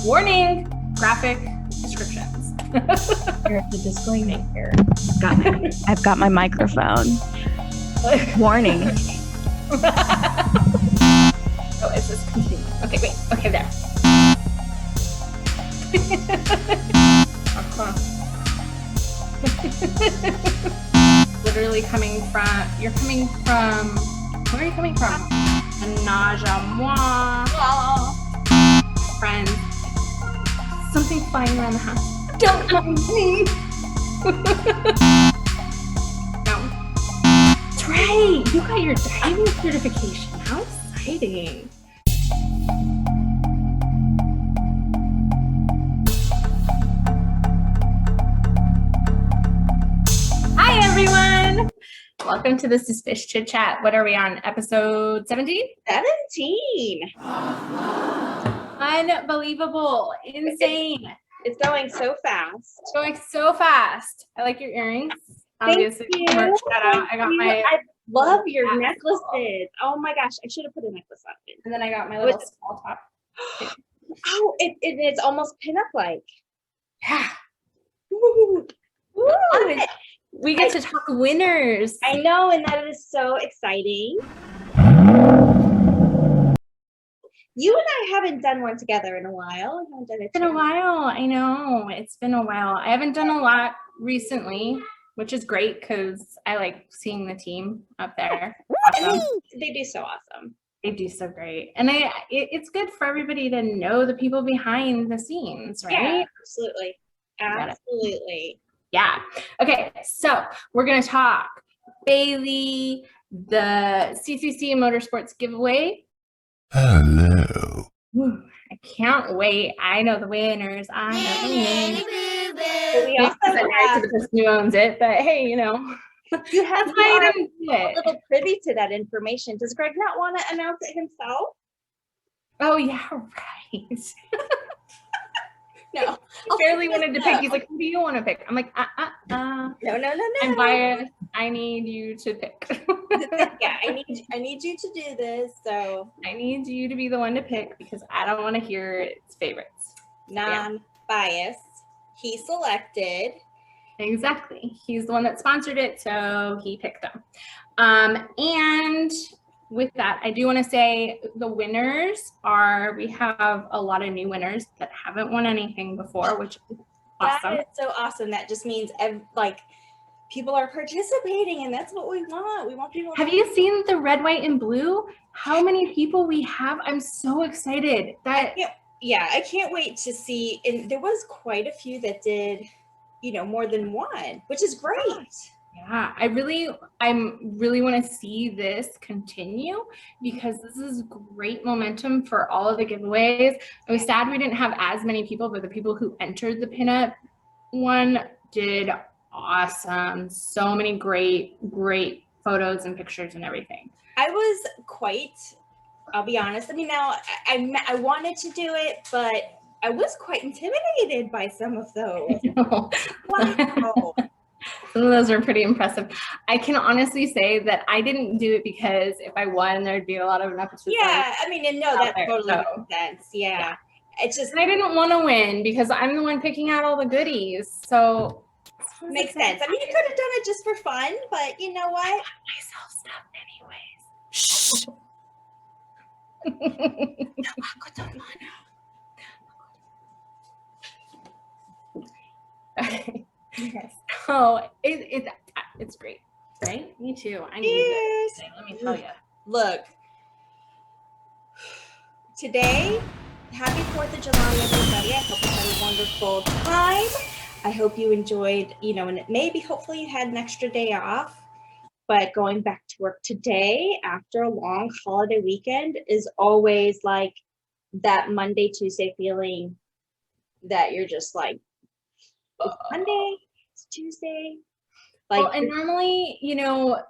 Warning, graphic descriptions. Here's the disclaimer here. I've got my microphone. Warning. Oh, it's just continuing. Okay, wait. Okay, there. Literally coming from, where are you coming from? Menage a moi. Friends. Something flying around the house. Don't mind me. No. Trey, you got your driving certification. How exciting. Hi, everyone. Welcome to the Suspish Chit Chat. What are we on? Episode 17? 17. Unbelievable. Insane. It's going so fast. It's going so fast. I like your earrings. Obviously, Thank you. merch that out. I got my, I love your necklaces. Oh my gosh, I should have put a necklace on it. and then I got my little small top. Oh, it's almost pinup like. Yeah. Woo. Woo. We get to talk winners. I know, and that is so exciting. You and I haven't done one together in a while. It's been a while. I know. It's been a while. I haven't done a lot recently, which is great because I like seeing the team up there. Awesome. They do so awesome. They do so great. And it's good for everybody to know the people behind the scenes, right? Yeah, absolutely. Absolutely. Yeah. Okay. So we're going to talk Bailey, the CCC Motorsports giveaway. Hello. Whew, I can't wait. I know the winners. I know the winners. But we also To the person who owns it, but hey, you know. you have That's why I to didn't do be a it. little privy to that information. Does Greg not want to announce it himself? Oh yeah, right. No. He barely wanted to pick. He's like, "Who do you want to pick?" I'm like, No. I'm biased. I need you to pick. Yeah, I need you to do this. So I need you to be the one to pick because I don't want to hear its favorites. non-biased. He selected. Exactly. He's the one that sponsored it, so he picked them. And with that, I do want to say the winners are, we have a lot of new winners that haven't won anything before, which is awesome. That is so awesome. That just means people are participating, and that's what we want. We want people. Have you seen the red, white, and blue? How many people we have? I'm so excited. I can't wait to see. And there was quite a few that did, more than one, which is great. Yeah, I really want to see this continue because this is great momentum for all of the giveaways. I was sad we didn't have as many people, but the people who entered the pinup one did awesome. So many great photos and pictures and everything. I was I'll be honest. I mean, now I wanted to do it, but I was quite intimidated by some of those. Wow. Some of those are pretty impressive. I can honestly say that I didn't do it because if I won, there'd be a lot of nepotism. Yeah, I mean, and no, that totally makes sense. Yeah. It's just, and I didn't want to win because I'm the one picking out all the goodies. So makes sense. I mean, you could have done it just for fun, but you know what? I got myself stuff anyways. Okay. Yes. So it's great, right? Me too. I need this. Let me tell you. Look, today, happy 4th of July, everybody. I hope you had a wonderful time. I hope you enjoyed, and hopefully you had an extra day off. But going back to work today after a long holiday weekend is always like that Monday, Tuesday feeling that you're just like, it's Monday, it's Tuesday. Well, and normally,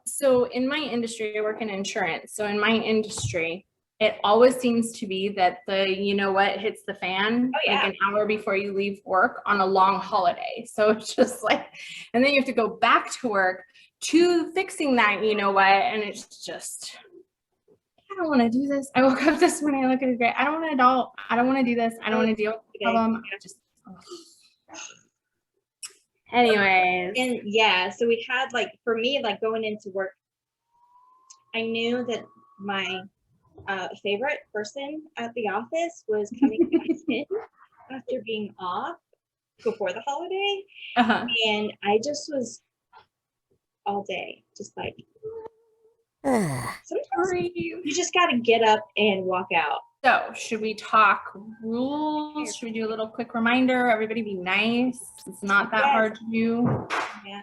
so in my industry, I work in insurance. So in my industry, it always seems to be that hits the fan like an hour before you leave work on a long holiday. So it's just like, and then you have to go back to work to fixing that, and it's just, I don't want to do this. I woke up this morning, I look at it great. I don't want to do this. I don't want to deal with problem. Anyways. And yeah, so we had like, for me, like going into work, I knew that my favorite person at the office was coming back in after being off before the holiday. And I just was all day, just like, sometimes you just got to get up and walk out. So should we talk rules? Should we do a little quick reminder? Everybody be nice. It's not that hard to do. Yeah.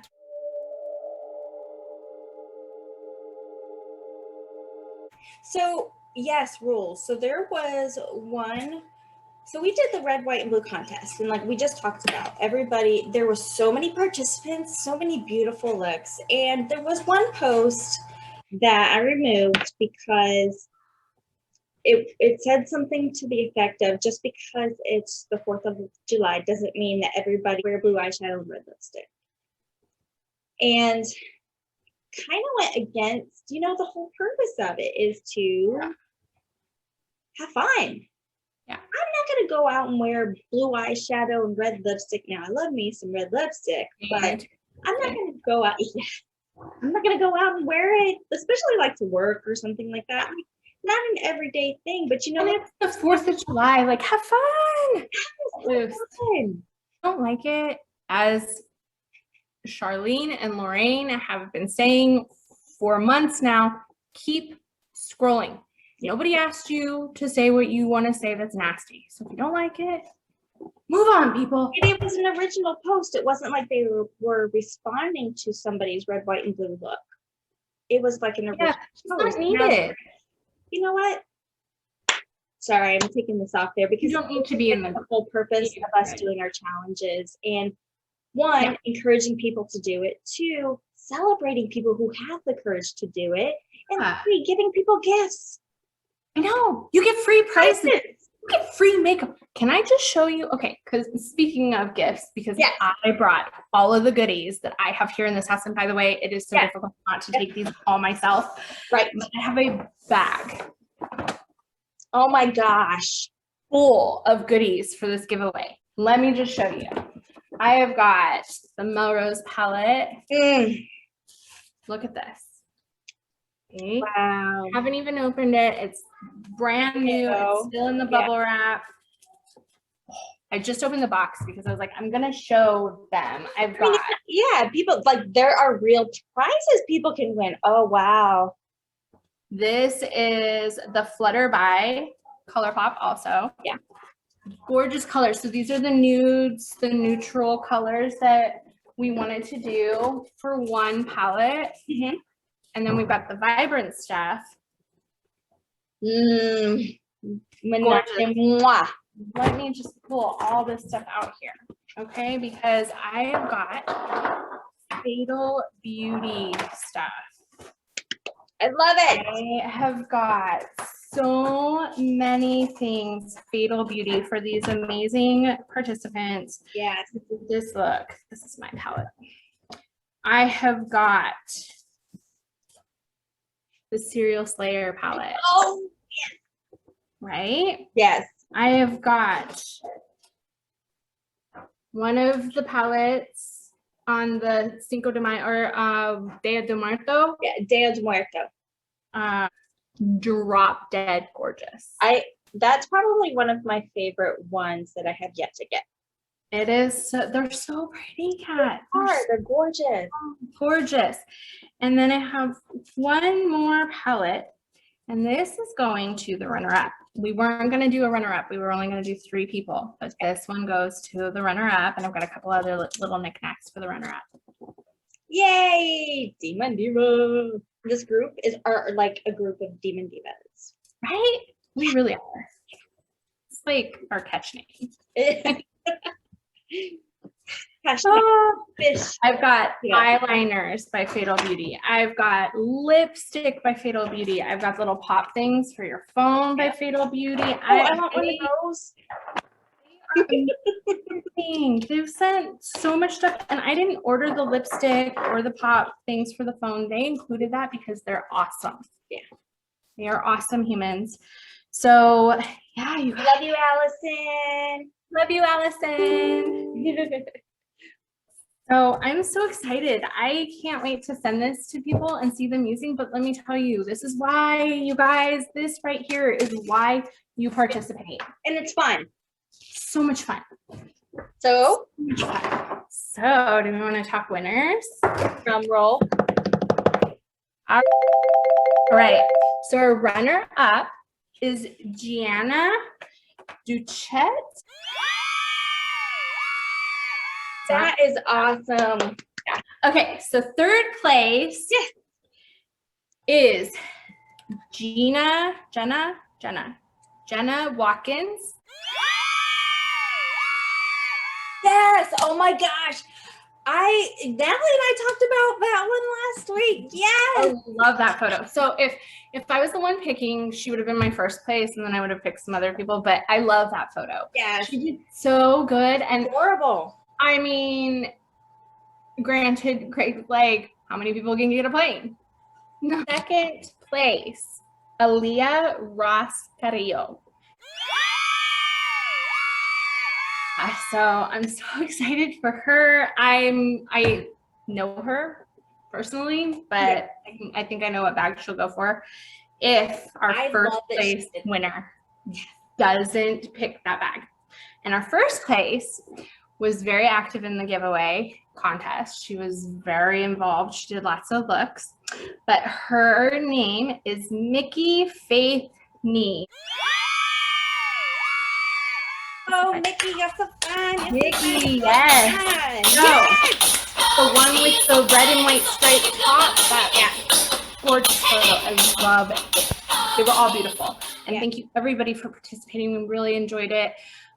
So yes, rules. So there was one. So we did the red, white, and blue contest, and like we just talked about, everybody, there was so many participants, so many beautiful looks, and there was one post that I removed because it said something to the effect of, just because it's the 4th of July doesn't mean that everybody wear blue eyeshadow and red lipstick. And kind of went against, the whole purpose of it is to have fun. Yeah. I'm not going to go out and wear blue eyeshadow and red lipstick. Now, I love me some red lipstick, but I'm not going to go out. I'm not going to go out and wear it, especially like to work or something like that. Not an everyday thing, but it's the 4th of July. Like, have fun. I don't like it. As Charlene and Lorraine have been saying for months now, keep scrolling. Nobody asked you to say what you want to say that's nasty. So if you don't like it, move on, people. And it was an original post. It wasn't like they were responding to somebody's red, white, and blue look. It was like an original post. It's not needed. You know what? Sorry, I'm taking this off there because you don't need to be in the whole purpose of us doing our challenges. And one, encouraging people to do it. Two, celebrating people who have the courage to do it. And three, giving people gifts. I know. You get free prizes. You get free makeup. Can I just show you? Okay, because speaking of gifts, because I brought all of the goodies that I have here in this house. And by the way, it is so difficult not to take these all myself. Right. But I have a bag. Oh my gosh. Full of goodies for this giveaway. Let me just show you. I have got the Melrose palette. Look at this. Okay. Wow. Haven't even opened it. It's brand new. It's still in the bubble wrap. I just opened the box because I was like, I'm going to show them. I've got. People, like, there are real prizes people can win. Oh, wow. This is the Flutter by ColourPop also. Yeah. Gorgeous colors. So these are the nudes, the neutral colors that we wanted to do for one palette. And then we've got the vibrant stuff. Let me just pull all this stuff out here, okay? Because I have got Fatal Beauty stuff. I love it. I have got so many things Fatal Beauty for these amazing participants. Yes. This look. This is my palette. I have got the Serial Slayer palette. Oh, yes. Right? Yes. I have got one of the palettes on the Cinco de Mayo or Dia de Muerto. Yeah, Dia de Muerto. Drop dead gorgeous. That's probably one of my favorite ones that I have yet to get. It is. They're so pretty, Kat. They're gorgeous. Gorgeous. And then I have one more palette, and this is going to the runner-up. We weren't going to do a runner-up. We were only going to do 3 people, but this one goes to the runner-up, and I've got a couple other little knickknacks for the runner-up. Yay! Demon Diva. This group are like a group of demon divas. Right? We really are. It's like our catch name. I've got eyeliners by Fatal Beauty. I've got lipstick by Fatal Beauty. I've got little pop things for your phone by Fatal Beauty. I want one of those. They've sent so much stuff, and I didn't order the lipstick or the pop things for the phone. They included that because they're awesome. Yeah, they are awesome humans. So yeah, you love you, Allison. Love you, Allison. So I'm so excited. I can't wait to send this to people and see them using, but let me tell you, this is why, you guys, this right here is why you participate. And it's fun. So much fun. So, So do we want to talk winners? drum roll. All right. So our runner up is Gianna Duchette. That is awesome. Okay, so third place is Jenna Watkins. Yes. Oh my gosh. Natalie and I talked about that one last week. Yes. I love that photo. So if I was the one picking, she would have been my first place, and then I would have picked some other people. But I love that photo. Yeah. She did so good, and Horrible. I mean, granted, like how many people can get a plane? Second place, Aaliyah Ross Carrillo. So I'm so excited for her. I know her personally, but I think I know what bag she'll go for if our first place winner doesn't pick that bag. And our first place was very active in the giveaway contest. She was very involved. She did lots of looks, but her name is Mickey Faith Nee. Oh, Mickey, you're so fun. Mickey, yes. Yes. The one with the red and white striped top. Gorgeous photo. I love it. They were all beautiful. And thank you everybody for participating. We really enjoyed it.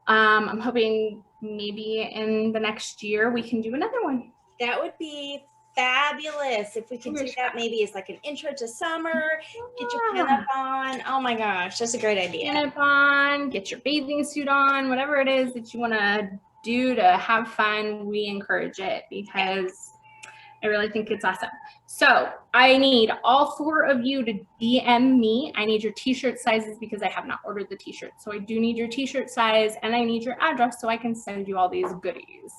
I'm hoping maybe in the next year we can do another one. That would be fabulous if we could do that. Maybe as like an intro to summer. Get your pin-up on. Oh my gosh, that's a great idea. Pin-up on, get your bathing suit on, whatever it is that you want to do to have fun. We encourage it because I really think it's awesome. So I need all 4 of you to DM me. I need your t-shirt sizes because I have not ordered the t-shirt. So I do need your t-shirt size and I need your address so I can send you all these goodies.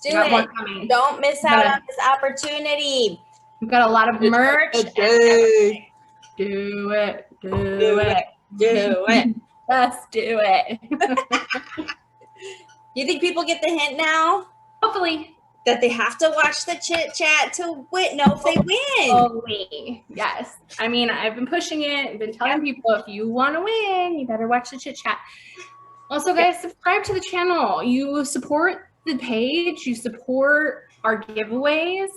Do it. Don't miss out on this opportunity. We've got a lot of merch. Do it. Do it. Just do it. You think people get the hint now? Hopefully. That they have to watch the chit chat to know if they win. Hopefully. Yes. I mean, I've been pushing it. I've been telling people if you want to win, you better watch the chit chat. Also, guys, subscribe to the channel. You support the page. You support our giveaways.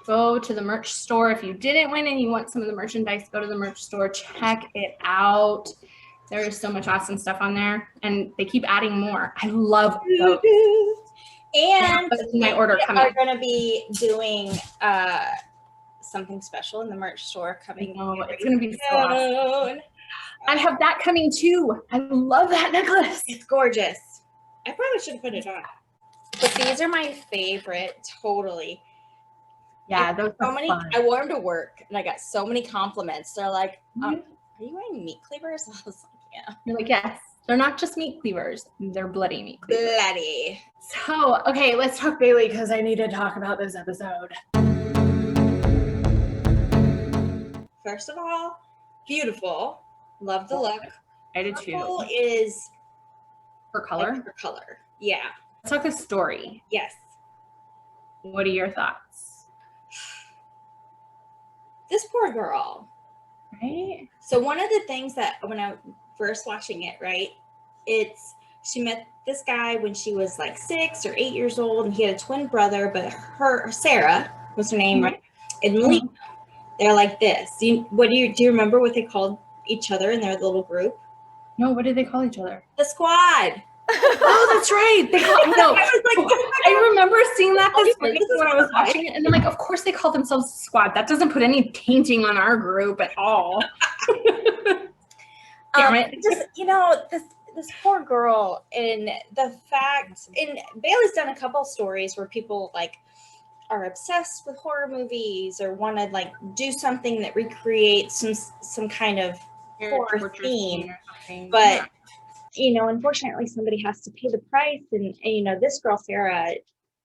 Go to the merch store. If you didn't win and you want some of the merchandise, go to the merch store. Check it out. There is so much awesome stuff on there. And they keep adding more. I love those. And my order we are going to be doing something special in the merch store coming. Oh, it's going to be so awesome. I have that coming too. I love that necklace. It's gorgeous. I probably should put it on. But these are my favorite, totally. Yeah, those are so many. fun. I wore them to work, and I got so many compliments. They're like, "Are you wearing meat cleavers?" I was like, "Yeah." You're like, yes. They're not just meat cleavers. They're bloody meat cleavers. Bloody. So, okay, let's talk Bailey because I need to talk about this episode. First of all, beautiful. Love the look. I did too. Purple is her color. Her color. Yeah. Let's talk the story. Yes. What are your thoughts? This poor girl. Right? So one of the things that when I first watching it, right, she met this guy when she was like 6 or 8 years old, and he had a twin brother, but Sarah was her name, right? And Lee, they're like this. Do you remember what they called each other in their little group? No, what did they call each other? The Squad. Oh, that's right. I remember seeing that this morning when I was watching it, and I'm like, of course they call themselves the Squad. That doesn't put any tainting on our group at all. Damn it. Just this poor girl, and the fact, and Bailey's done a couple stories where people like are obsessed with horror movies or want to like do something that recreates some kind of horror theme, but unfortunately somebody has to pay the price. And this girl, Sarah,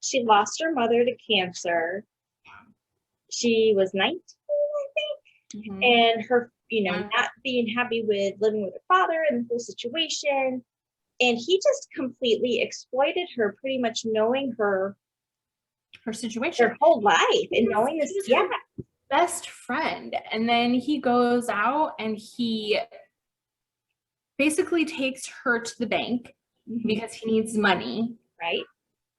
she lost her mother to cancer. She was 19, I think. Mm-hmm. And her, not being happy with living with her father and the whole situation. And he just completely exploited her, pretty much knowing her situation, her whole life, and knowing this, best friend. And then he goes out and he basically takes her to the bank because he needs money. Right.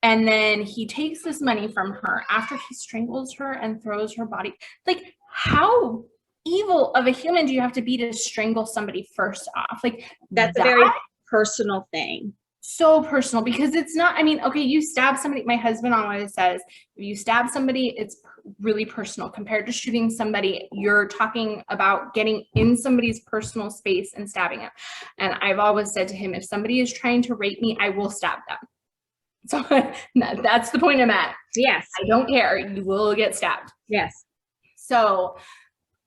And then he takes this money from her after he strangles her and throws her body. Like, how evil of a human do you have to be to strangle somebody first off? Like, that's a very personal thing. So personal, because it's not, okay, you stab somebody. My husband always says, if you stab somebody, it's really personal. Compared to shooting somebody, you're talking about getting in somebody's personal space and stabbing them. And I've always said to him, if somebody is trying to rape me, I will stab them. So that's the point I'm at. Yes. I don't care. You will get stabbed. Yes. So,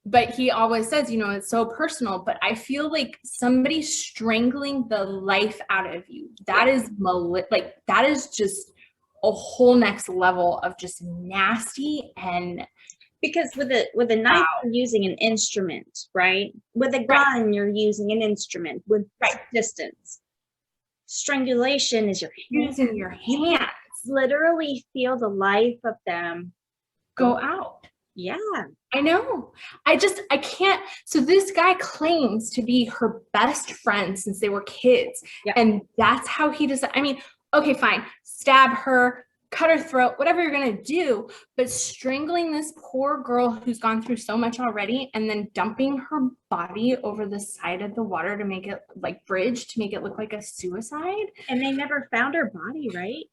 but he always says, it's so personal, but I feel like somebody strangling the life out of you, that is that is just a whole next level of just nasty. And because with a knife, you're using an instrument, right? With a gun, you're using an instrument with distance. Strangulation is using your hands. Literally feel the life of them go out. Yeah. I know. I can't. So this guy claims to be her best friend since they were kids. Yep. And that's how he does it. Okay, fine. Stab her, cut her throat, whatever you're going to do. But strangling this poor girl who's gone through so much already and then dumping her body over the side of the water to make it bridge to make it look like a suicide. And they never found her body, right?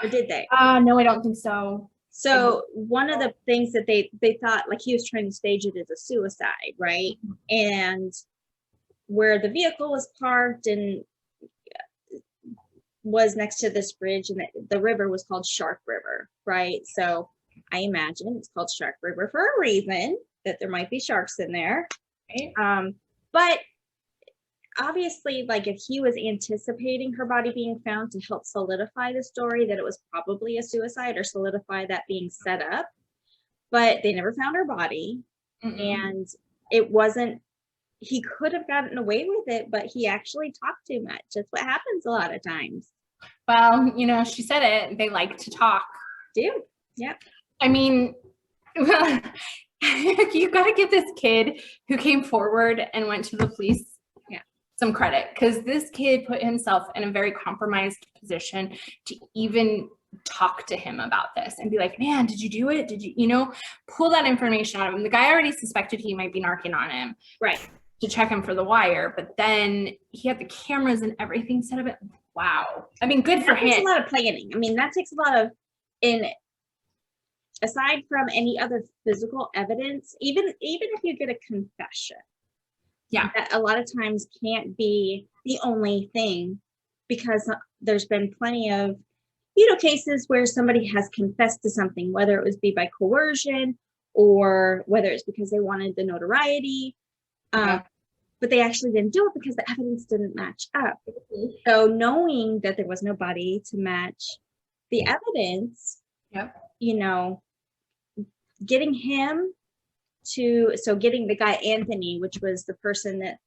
Or did they? No, I don't think so. So one of the things that they thought, he was trying to stage it as a suicide, right? And where the vehicle was parked and was next to this bridge, and the river was called Shark River, right? So I imagine it's called Shark River for a reason, that there might be sharks in there. Right. But obviously, if he was anticipating her body being found to help solidify the story that it was probably a suicide or solidify that being set up, but they never found her body. And it wasn't, he could have gotten away with it, but he actually talked too much. That's what happens a lot of times. Well, she said it, they like to talk. Do. Yeah. You got to give this kid who came forward and went to the police some credit, because this kid put himself in a very compromised position to even talk to him about this and be like, man, did you do it? Did you, pull that information out of him? The guy already suspected he might be narking on him. Right. To check him for the wire, but then he had the cameras and everything set up. Wow. Good for him. That takes a lot of planning. That takes a lot of, aside from any other physical evidence, even if you get a confession, that a lot of times can't be the only thing, because there's been plenty of, cases where somebody has confessed to something, whether it was by coercion or whether it's because they wanted the notoriety. But they actually didn't do it because the evidence didn't match up. So knowing that there was no body to match the evidence, getting him getting the guy Anthony, which was the person that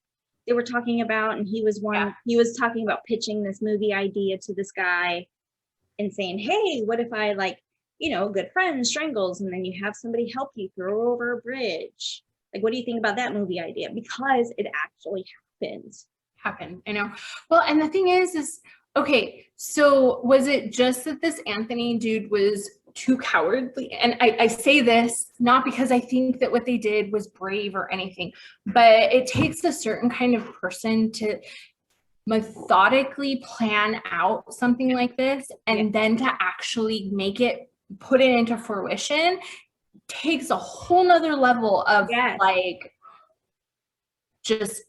they were talking about, and he was he was talking about pitching this movie idea to this guy and saying, hey, what if I a good friend strangles and then you have somebody help you throw over a bridge? What do you think about that movie idea? Because it actually happened. I know. Well, and the thing is okay, so was it just that this Anthony dude was too cowardly? And I say this not because I think that what they did was brave or anything, but it takes a certain kind of person to methodically plan out something like this, and then to actually put it into fruition takes a whole nother level of just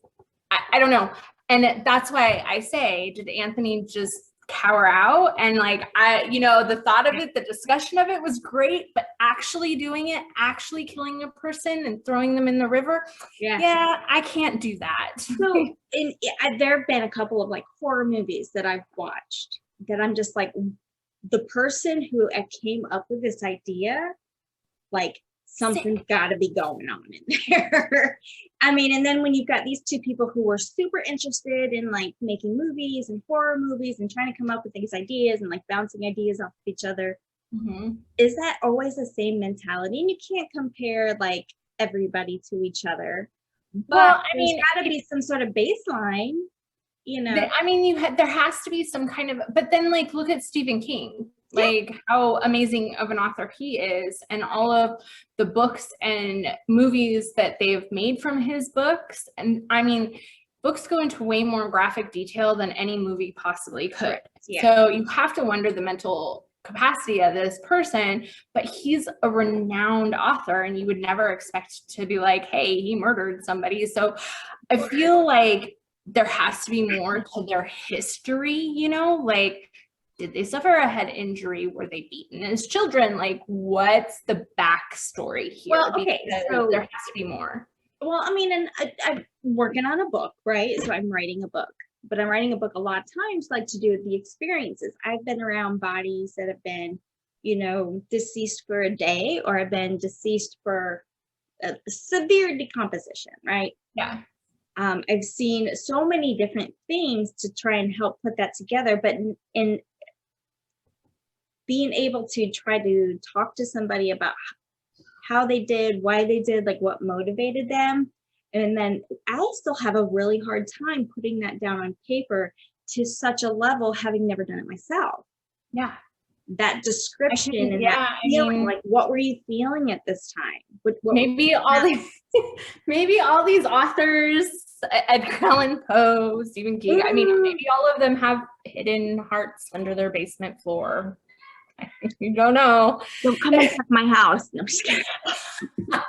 I don't know. And that's why I say, did Anthony just cower out. And like, the thought of it, the discussion of it was great, but actually doing it, actually killing a person and throwing them in the river. Yeah, I can't do that. So there have been a couple of like horror movies that I've watched that I'm just like, the person who came up with this idea, like something's got to be going on in there. I mean, and then when you've got these two people who were super interested in like making movies and horror movies and trying to come up with these ideas and like bouncing ideas off of each other, is that always the same mentality? And you can't compare like everybody to each other. But well, I there's mean, got to be some sort of baseline, I mean, there has to be some kind of, but then like, look at Stephen King, like how amazing of an author he is, and all of the books and movies that they've made from his books. And I mean, books go into way more graphic detail than any movie possibly could. So you have to wonder the mental capacity of this person, but he's a renowned author and you would never expect to be like, hey, he murdered somebody. So I feel like there has to be more to their history, like, did they suffer a head injury? Were they beaten as children? Like, what's the backstory here? Well, okay, so there has to be more. Well, I mean, and I'm working on a book, right? So I'm writing a book, but I'm writing a book a lot of times like to do with the experiences. I've been around bodies that have been, deceased for a day, or have been deceased for a severe decomposition, right? Yeah. I've seen so many different things to try and help put that together, but in being able to try to talk to somebody about how they did, why they did, like what motivated them. And then I still have a really hard time putting that down on paper to such a level, having never done it myself. Yeah. That description and that feeling, like what were you feeling at this time? Maybe all these authors, Edgar Allan Poe, Stephen King, I mean, maybe all of them have hidden hearts under their basement floor. You don't know. Don't come and check my house. No, I'm just kidding. I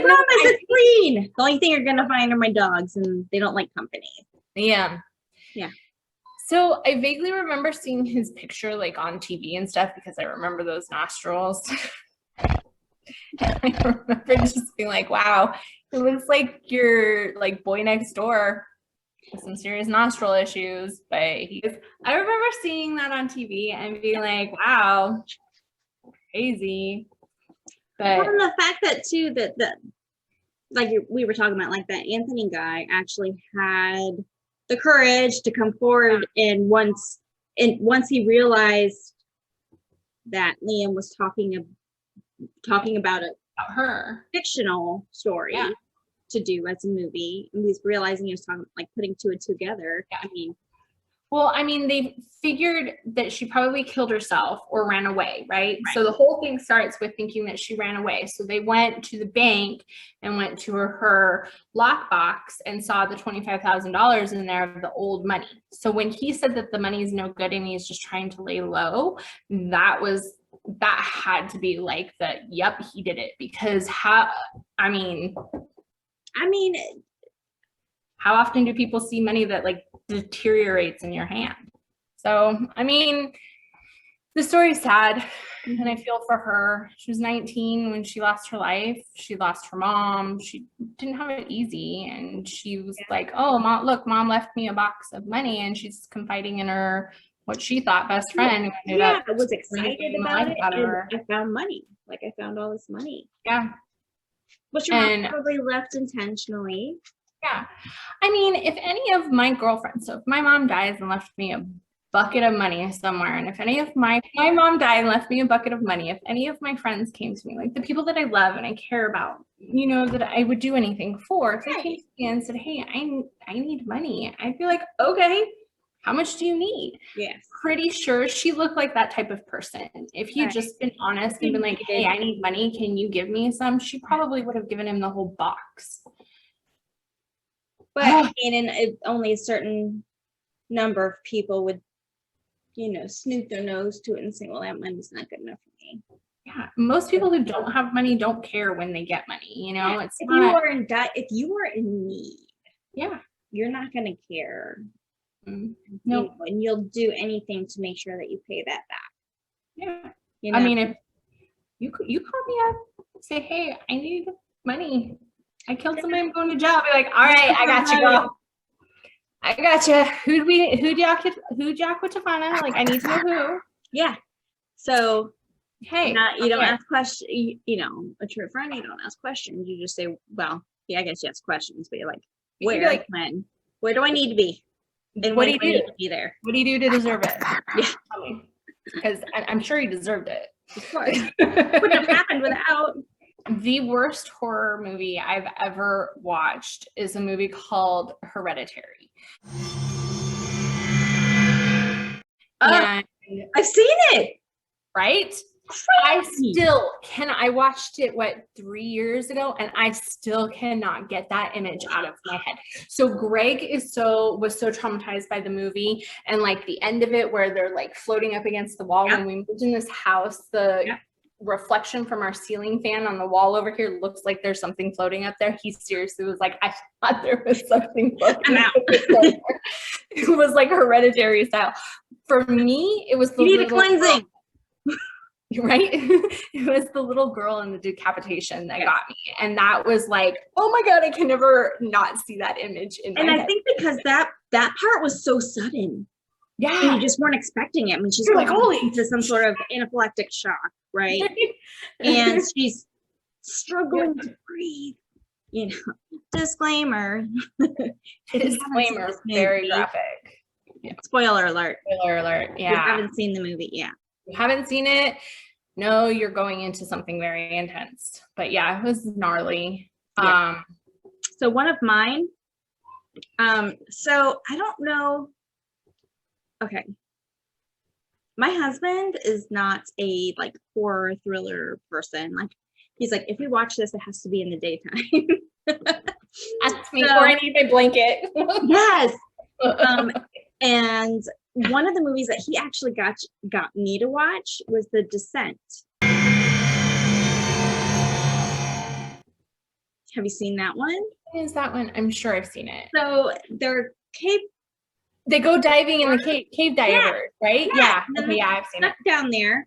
promise it's clean. The only thing you're gonna find are my dogs, and they don't like company. Yeah. Yeah. So I vaguely remember seeing his picture like on TV and stuff because I remember those nostrils. I remember just being like, wow, it looks like your like boy next door with some serious nostril issues. But I remember seeing that on TV and being like, wow, crazy. But well, and the fact that too, that like we were talking about, like that Anthony guy actually had the courage to come forward, and once he realized that Liam was talking about her fictional story to do as a movie, and he's realizing he was talking, like putting two and two together. I mean, they figured that she probably killed herself or ran away, right? So the whole thing starts with thinking that she ran away. So they went to the bank and went to her lockbox and saw the $25,000 in there of the old money. So when he said that the money is no good and he's just trying to lay low, that had to be like yep, he did it. Because how often do people see money that like deteriorates in your hand? So, I mean, the story's sad and I feel for her. She was 19 UE she lost her life. She lost her mom. She didn't have it easy. And she was like, oh, mom left me a box of money, and she's confiding in her, what she thought best friend. I was excited about it. And I found money. Like I found all this money. Yeah. Which was probably left intentionally. Yeah. I mean, if any of my girlfriends, so if my mom dies and left me a bucket of money somewhere, and if any of my mom died and left me a bucket of money, if any of my friends came to me, like the people that I love and I care about, that I would do anything for, if they came to me and said, hey, I need money, I'd be like, okay, how much do you need? Yes. Pretty sure she looked like that type of person. If he'd just been honest and been like, hey, I need money, can you give me some? She probably would have given him the whole box. But only a certain number of people would, snoot their nose to it and say, well, that money's not good enough for me. Yeah. Most people who don't have money don't care when they get money. It's if you are in need, you're not going to care No. And you'll do anything to make sure that you pay that back. Yeah. You know? I mean, if you call me up, say, hey, I need money. I killed somebody, I'm going to jail. I'll be like, all right, I got you, girl. I got you. Who Jack with Tafana? Like, I need to know who. Yeah. So, hey, you don't ask questions. You know, a true friend, you don't ask questions. You just say, well, yeah, I guess you ask questions, but you're like, where, like, when, where do I need to be? And what do you do? I need to be there? What do you do to deserve it? Yeah. Because I'm sure you deserved it. Of course. Wouldn't have happened without. The worst horror movie I've ever watched is a movie called Hereditary. I've seen it. Right? Crazy. I watched it 3 years ago, and I still cannot get that image out of my head. So Greg was so traumatized by the movie, and like the end of it where they're like floating up against the wall. When we moved in this house, the reflection from our ceiling fan on the wall over here looks like there's something floating up there. He seriously was like, I thought there was something floating up there. It was like Hereditary style. For me, it was the you need a cleansing. Right? It was the little girl in the decapitation that got me. And that was like, oh my God, I can never not see that image in my head. I think because that part was so sudden. Yeah. And you just weren't expecting it. I mean, she's like, holy, into some sort of anaphylactic shock, right? And she's struggling to breathe. You know, disclaimer. Disclaimer, very graphic. Yeah. Spoiler alert. Spoiler alert. Yeah. You haven't seen the movie. Yeah. You haven't seen it? No, you're going into something very intense. But yeah, it was gnarly. Yeah. So one of mine, so I don't know. Okay. My husband is not a like horror thriller person. Like he's like, if we watch this, it has to be in the daytime. Ask me, or I need my blanket. Yes. And one of the movies that he actually got me to watch was The Descent. Have you seen that one? What is that one? I'm sure I've seen it. So they go diving in the cave diver, right? Yeah. Okay, yeah, I've seen it. Down there,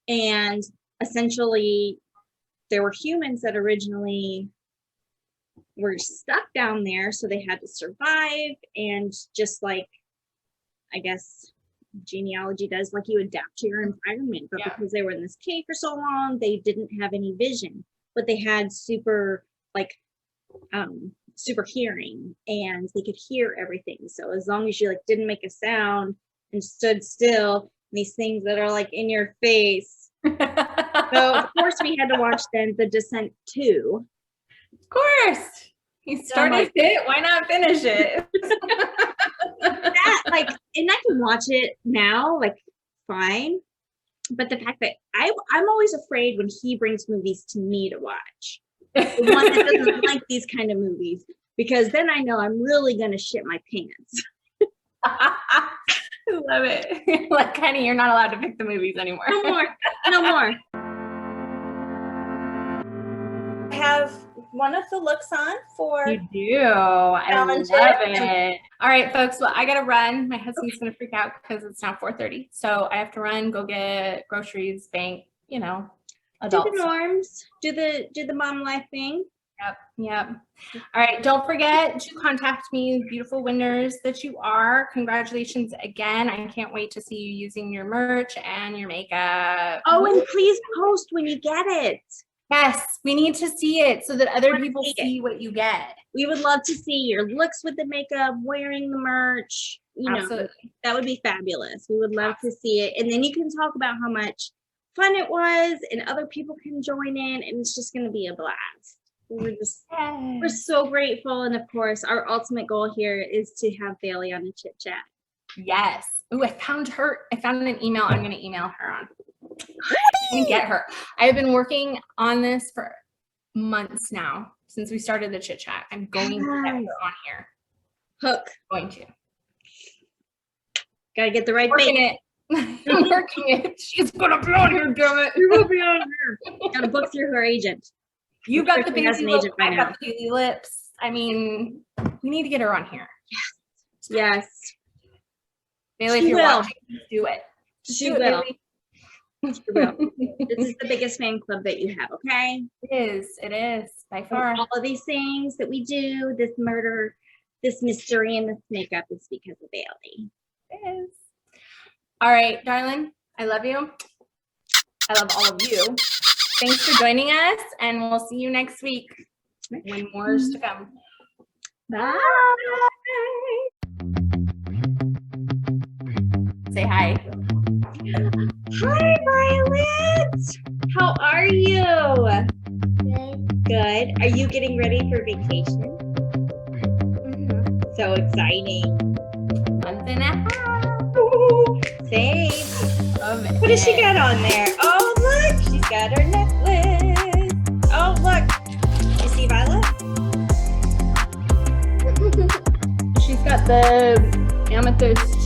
and essentially there were humans that originally were stuck down there, so they had to survive, and just like I guess genealogy does, like you adapt to your environment, but because they were in this cave for so long, they didn't have any vision, but they had super hearing, and they could hear everything. So as long as you like didn't make a sound and stood still, these things that are like in your face. So of course we had to watch then The Descent 2. Of course. You started it, why not finish it? That like, and I can watch it now, like fine. But the fact that I'm always afraid when he brings movies to me to watch. The one that doesn't like these kind of movies, because then I know I'm really gonna shit my pants. I love it. Like Kenny, you're not allowed to pick the movies anymore. No more. I have one of the looks on for you do. I love it. All right, folks. Well, I gotta run. My husband's gonna freak out because it's now 4:30. So I have to run, go get groceries, bank, adults. Do the norms. Do the mom life thing. Yep. All right. Don't forget to contact me, beautiful winners that you are. Congratulations again. I can't wait to see you using your merch and your makeup. Oh, and please post when you get it. Yes, we need to see it so that other people see what you get. We would love to see your looks with the makeup, wearing the merch. Absolutely. That would be fabulous. We would love to see it. And then you can talk about how much fun it was, and other people can join in, and it's just going to be a blast. We're so grateful. And of course, our ultimate goal here is to have Bailey on the chit chat. Yes. Oh, I found an email. I'm going to email her on. I'm going to get her. I've been working on this for months now since we started the chit chat. I'm going to get her on here. Hook. Going to. Gotta get the right bait. I'm working it. She's going to be on here, damn it. You will be on here. Gotta book through her agent. You got the baby lips. I got the baby lips. I mean, we need to get her on here. Yes. Bailey, if She you're will. watching, do it. Just She do it, will. Bailey. She will. This is the biggest fan club that you have, okay? It is, by far. All of these things that we do, this murder, this mystery, and this makeup is because of Bailey. It is. All right, darling, I love you. I love all of you. Thanks for joining us, and we'll see you next week when more is to come. Bye. Say hi. Hi, Violet. How are you? Good. Are you getting ready for vacation? So exciting. Month and a half. Ooh, same. What does she got on there? Oh, look. She's got her necklace. Oh, look. You see Violet? She's got the amethyst